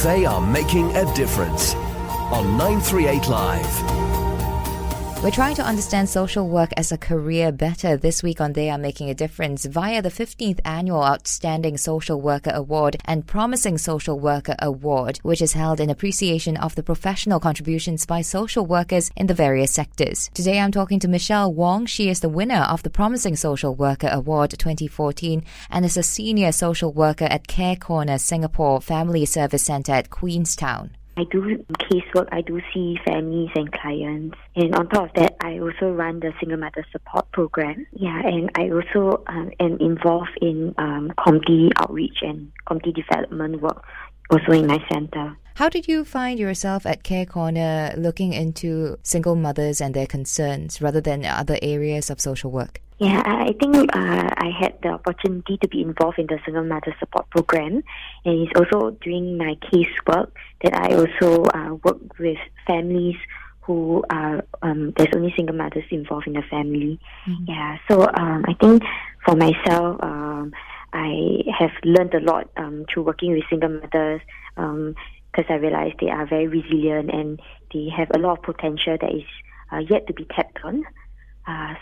They are making a difference on 938 Live. We're trying to understand social work as a career better this week on They Are Making a Difference via the 15th Annual Outstanding Social Worker Award and Promising Social Worker Award, which is held in appreciation of the professional contributions by social workers in the various sectors. Today I'm talking to Michelle Wong. She is the winner of the Promising Social Worker Award 2014 and is a senior social worker at Care Corner Singapore Family Service Centre at Queenstown. I do casework, I do see families and clients. And on top of that, I also run the Single Mother Support Program. Yeah, and I also am involved in community outreach and community development work also in my centre. How did you find yourself at Care Corner looking into single mothers and their concerns rather than other areas of social work? Yeah, I think I had the opportunity to be involved in the Single Mother Support Program, and it's also during my casework that I also work with families who are, there's only single mothers involved in the family. Mm-hmm. Yeah, so I think for myself, I have learned a lot through working with single mothers because I realized they are very resilient and they have a lot of potential that is yet to be tapped on.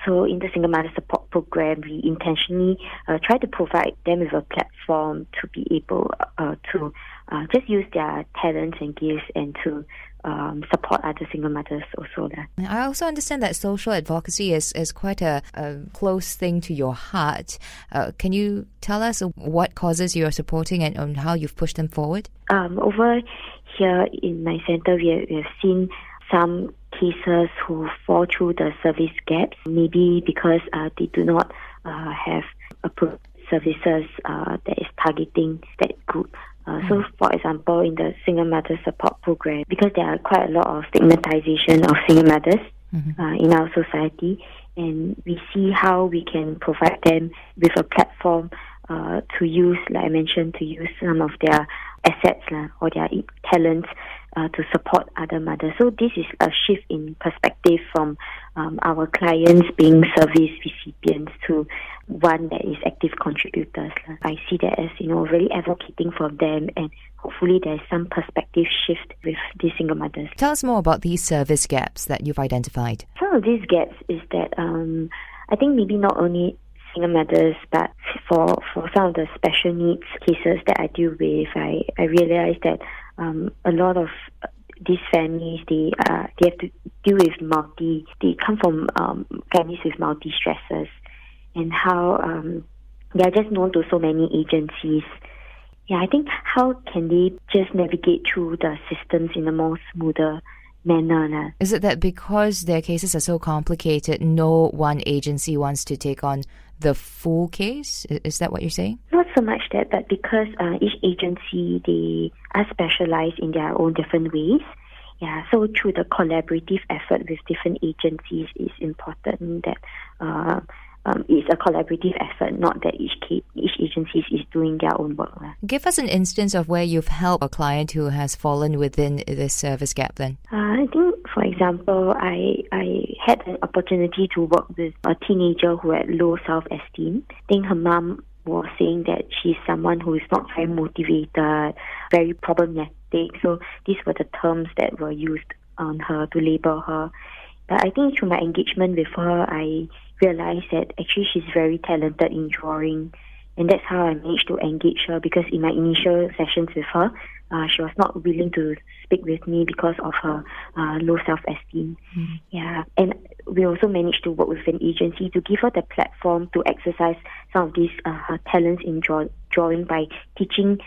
So in the Single Mother Support Program, we intentionally try to provide them with a platform to be able to just use their talents and gifts and to support other single mothers also. I also understand that social advocacy is quite a close thing to your heart. Can you tell us what causes you are supporting and how you've pushed them forward? Over here in my centre, we have seen some cases who fall through the service gaps, maybe because they do not have approved services that is targeting that group. So, for example, in the Single Mother Support Program, because there are quite a lot of stigmatization of single mothers in our society, and we see how we can provide them with a platform to use, like I mentioned, to use some of their assets or their talents to support other mothers. So this is a shift in perspective from our clients being service recipients to one that is active contributors. I see that as, really advocating for them, and hopefully there's some perspective shift with these single mothers. Tell us more about these service gaps that you've identified. Some of these gaps is that I think maybe not only single mothers, but for some of the special needs cases that I deal with, I realize that a lot of these families, they have to deal with they come from families with multi-stresses, and how they are just known to so many agencies. Yeah, I think how can they just navigate through the systems in a more smoother manner? Is it that because their cases are so complicated, no one agency wants to take on the full case? Is that what you're saying? Not so much that, but because each agency, they are specialized in their own different ways. Yeah, so through the collaborative effort with different agencies, it's important that it's a collaborative effort, not that each agency is doing their own work. Give us an instance of where you've helped a client who has fallen within this service gap then. I think, for example, I had an opportunity to work with a teenager who had low self-esteem. I think her mom was saying that she's someone who is not very motivated, very problematic. So these were the terms that were used on her to label her. But I think through my engagement with her, I realized that actually she's very talented in drawing, and that's how I managed to engage her, because in my initial sessions with her, she was not willing to speak with me because of her low self-esteem. Yeah, and we also managed to work with an agency to give her the platform to exercise some of these her talents in drawing by teaching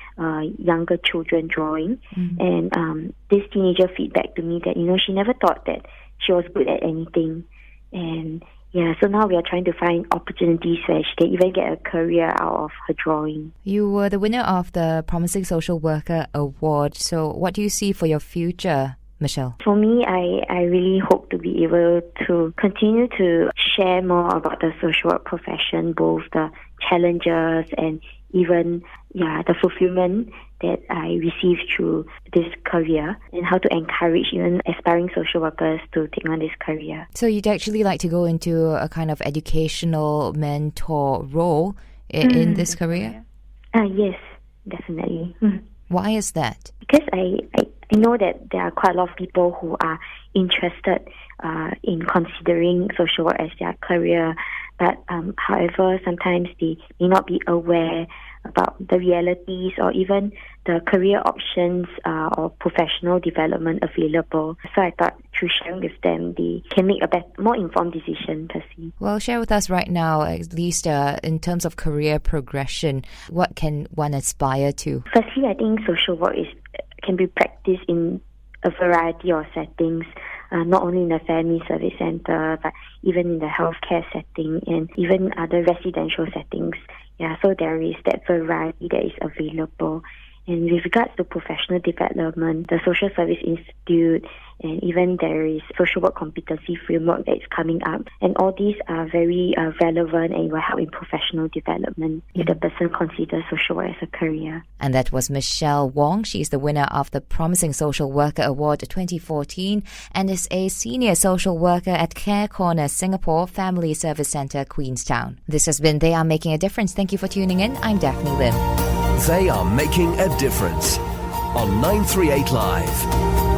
younger children drawing. And this teenager feedback to me that she never thought that she was good at anything, and yeah, so now we are trying to find opportunities where she can even get a career out of her drawing. You were the winner of the Promising Social Worker Award. So what do you see for your future, Michelle? For me, I really hope to be able to continue to share more about the social work profession, both the challenges and even the fulfillment that I received through this career, and how to encourage even aspiring social workers to take on this career. So you'd actually like to go into a kind of educational mentor role in this career? Yes, definitely. Why is that? Because I know that there are quite a lot of people who are interested in considering social work as their career, but however, sometimes they may not be aware about the realities or even the career options or professional development available. So I thought through sharing with them, they can make a more informed decision per se. Well, share with us right now, at least in terms of career progression, what can one aspire to? Firstly, I think social work can be practiced in a variety of settings, not only in the family service center, but even in the healthcare setting and even other residential settings. Yeah, so there is that variety that is available. And with regards to professional development, the Social Service Institute, and even there is social work competency framework that is coming up. And all these are very relevant and will help in professional development if the person considers social work as a career. And that was Michelle Wong. She's the winner of the Promising Social Worker Award 2014 and is a senior social worker at Care Corner Singapore Family Service Centre, Queenstown. This has been They Are Making a Difference. Thank you for tuning in. I'm Daphne Lim. They are making a difference on 938 Live.